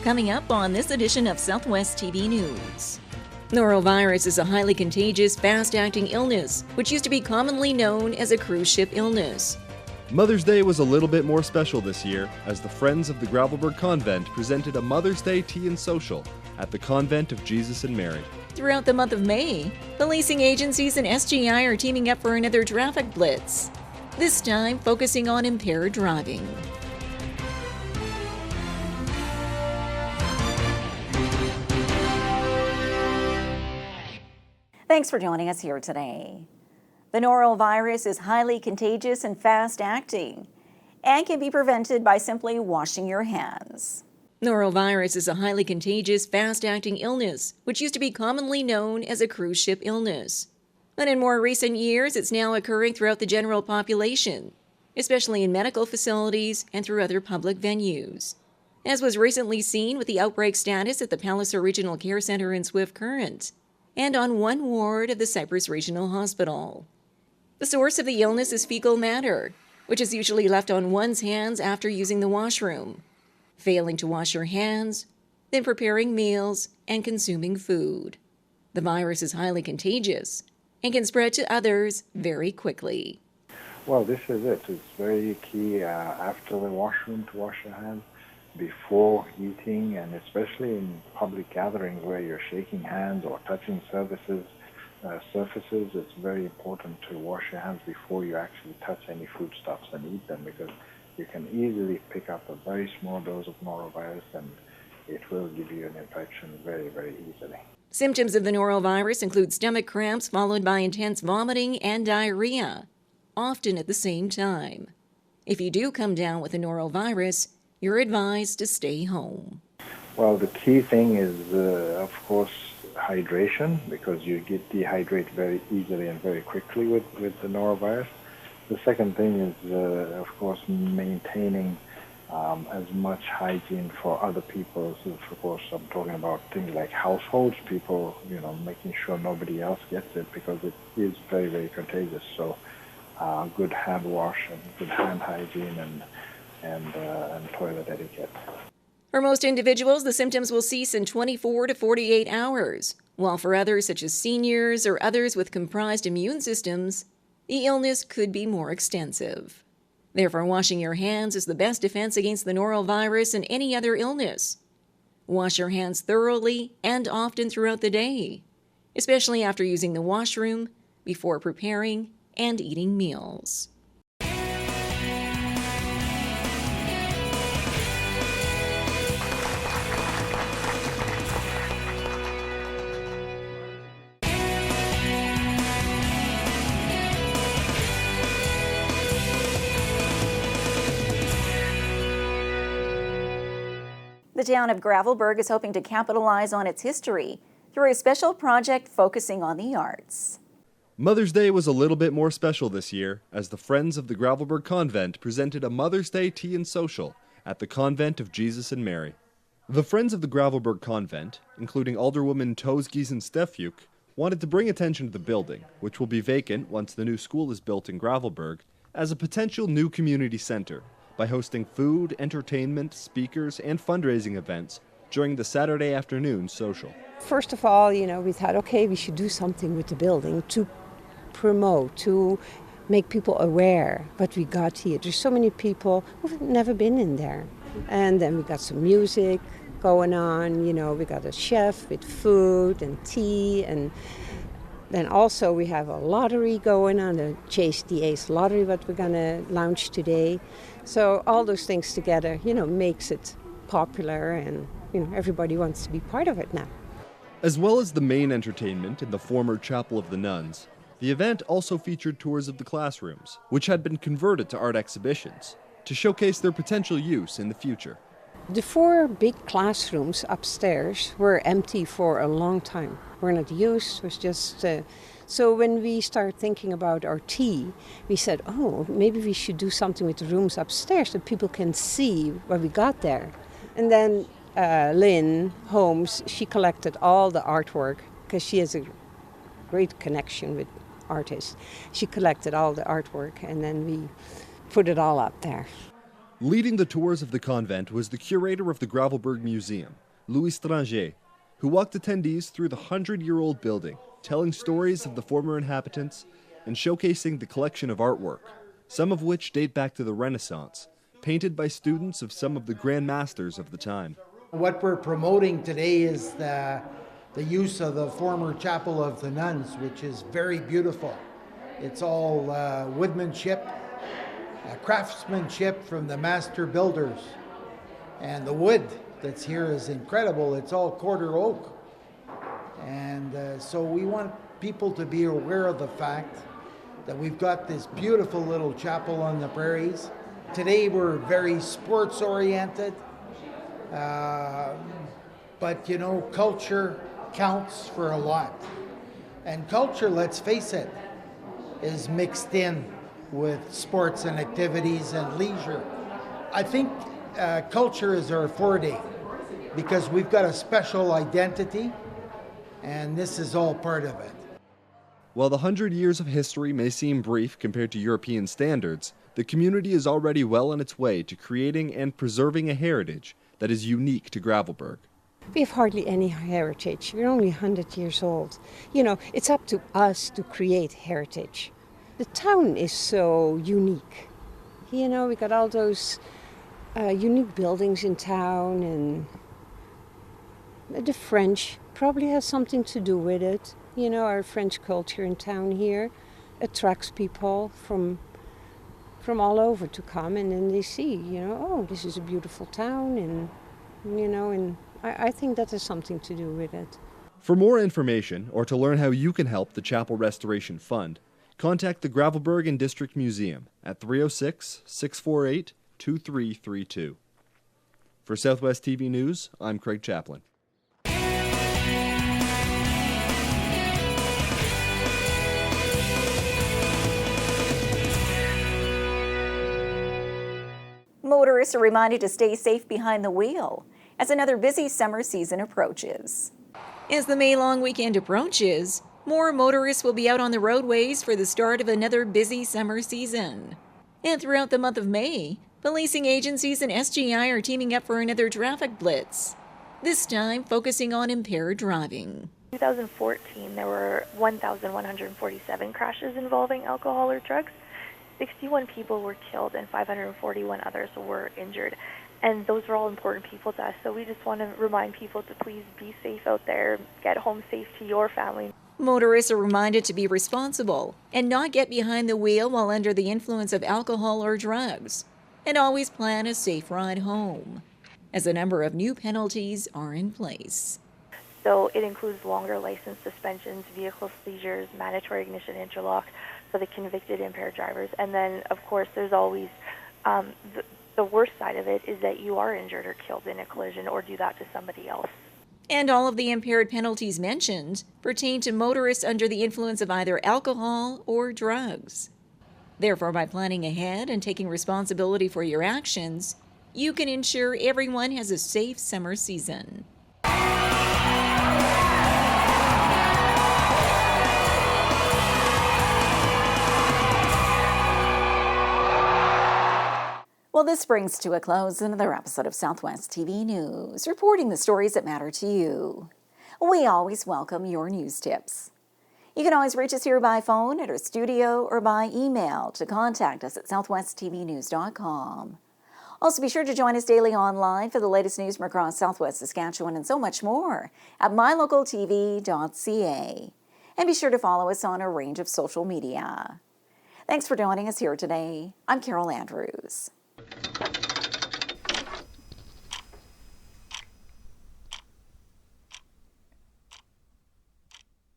Coming up on this edition of Southwest TV News. NoroVirus is a highly contagious, fast-acting illness, which used to be commonly known as a cruise ship illness. Mother's Day was a little bit more special this year, as the Friends of the Gravelbourg Convent presented a Mother's Day tea and social at the Convent of Jesus and Mary. Throughout the month of May, policing agencies and SGI are teaming up for another traffic blitz, this time focusing on impaired driving. Thanks for joining us here today. The norovirus is highly contagious and fast-acting and can be prevented by simply washing your hands. NoroVirus is a highly contagious, fast-acting illness, which used to be commonly known as a cruise ship illness. But in more recent years, it's now occurring throughout the general population, especially in medical facilities and through other public venues, as was recently seen with the outbreak status at the Palliser Regional Care Centre in Swift Current and on one ward of the Cypress Regional Hospital. The source of the illness is fecal matter, which is usually left on one's hands after using the washroom, failing to wash your hands, then preparing meals and consuming food. The virus is highly contagious and can spread to others very quickly. Well, this is it. It's very key after the washroom to wash your hands, before eating, and especially in public gatherings where you're shaking hands or touching surfaces. It's very important to wash your hands before you actually touch any foodstuffs and eat them, because you can easily pick up a very small dose of norovirus and it will give you an infection very, very easily. Symptoms of the norovirus include stomach cramps followed by intense vomiting and diarrhea, often at the same time. If you do come down with the norovirus, you're advised to stay home. Well, the key thing is, of course, hydration, because you get dehydrated very easily and very quickly with the norovirus. The second thing is, of course, maintaining as much hygiene for other people. So, of course, I'm talking about things like households, people, making sure nobody else gets it, because it is very, very contagious. So good hand wash and good hand hygiene and toilet etiquette. For most individuals, the symptoms will cease in 24 to 48 hours, while for others, such as seniors or others with compromised immune systems, the illness could be more extensive. Therefore, washing your hands is the best defense against the norovirus and any other illness. Wash your hands thoroughly and often throughout the day, especially after using the washroom, before preparing and eating meals. The town of Gravelbourg is hoping to capitalize on its history through a special project focusing on the arts. Mother's Day was a little bit more special this year, as the Friends of the Gravelbourg Convent presented a Mother's Day tea and social at the Convent of Jesus and Mary. The Friends of the Gravelbourg Convent, including Alderwoman Toes Giesen-Stefiuk, wanted to bring attention to the building, which will be vacant once the new school is built in Gravelbourg, as a potential new community center, by hosting food, entertainment, speakers, and fundraising events during the Saturday afternoon social. First of all, we thought, okay, we should do something with the building to promote, to make people aware what we got here. There's so many people who've never been in there. And then we got some music going on, we got a chef with food and tea, and then also we have a lottery going on, the Chase the Ace lottery, what we're going to launch today. So all those things together, makes it popular, and, everybody wants to be part of it now. As well as the main entertainment in the former Chapel of the Nuns, the event also featured tours of the classrooms, which had been converted to art exhibitions, to showcase their potential use in the future. The 4 big classrooms upstairs were empty for a long time. Were not used, it was just... So when we started thinking about our tea, we said, maybe we should do something with the rooms upstairs so people can see what we got there. And then Lynn Holmes, she collected all the artwork, because she has a great connection with artists. She collected all the artwork, and then we put it all up there. Leading the tours of the convent was the curator of the Gravelbourg Museum, Louis Stranger, who walked attendees through the 100-year-old building, telling stories of the former inhabitants and showcasing the collection of artwork, some of which date back to the Renaissance, painted by students of some of the grand masters of the time. What we're promoting today is the use of the former chapel of the nuns, which is very beautiful. It's all woodmanship, craftsmanship from the master builders. And the wood that's here is incredible. It's all quarter oak. And so we want people to be aware of the fact that we've got this beautiful little chapel on the prairies. Today we're very sports oriented, but you know, culture counts for a lot. And culture, let's face it, is mixed in with sports and activities and leisure. I think culture is our forte because we've got a special identity, and this is all part of it. While the 100 years of history may seem brief compared to European standards, the community is already well on its way to creating and preserving a heritage that is unique to Gravelbourg. We have hardly any heritage. We're only 100 years old. You know, it's up to us to create heritage. The town is so unique. You know, we got all those unique buildings in town, and the French probably has something to do with it. You know, our French culture in town here attracts people from all over to come, and then they see, you know, oh, this is a beautiful town, and, you know, and I think that has something to do with it. For more information, or to learn how you can help the Chapel Restoration Fund, contact the Gravelbourg and District Museum at 306-648-2332. For Southwest TV News, I'm Craig Chaplin. Motorists are reminded to stay safe behind the wheel as another busy summer season approaches. As the May long weekend approaches, more motorists will be out on the roadways for the start of another busy summer season. And throughout the month of May, policing agencies and SGI are teaming up for another traffic blitz, this time focusing on impaired driving. In 2014, there were 1,147 crashes involving alcohol or drugs. 61 people were killed and 541 others were injured. And those are all important people to us, so we just want to remind people to please be safe out there, get home safe to your family. Motorists are reminded to be responsible and not get behind the wheel while under the influence of alcohol or drugs, and always plan a safe ride home, as a number of new penalties are in place. So it includes longer license suspensions, vehicle seizures, mandatory ignition interlock for the convicted impaired drivers, and then, of course, there's always the worst side of it is that you are injured or killed in a collision or do that to somebody else. And all of the impaired penalties mentioned pertain to motorists under the influence of either alcohol or drugs. Therefore, by planning ahead and taking responsibility for your actions, you can ensure everyone has a safe summer season. Well, this brings to a close another episode of Southwest TV News, reporting the stories that matter to you. We always welcome your news tips. You can always reach us here by phone at our studio or by email to contact us at southwesttvnews.com. Also, be sure to join us daily online for the latest news from across Southwest Saskatchewan and so much more at MyLocalTV.ca. And be sure to follow us on a range of social media. Thanks for joining us here today. I'm Carol Andrews.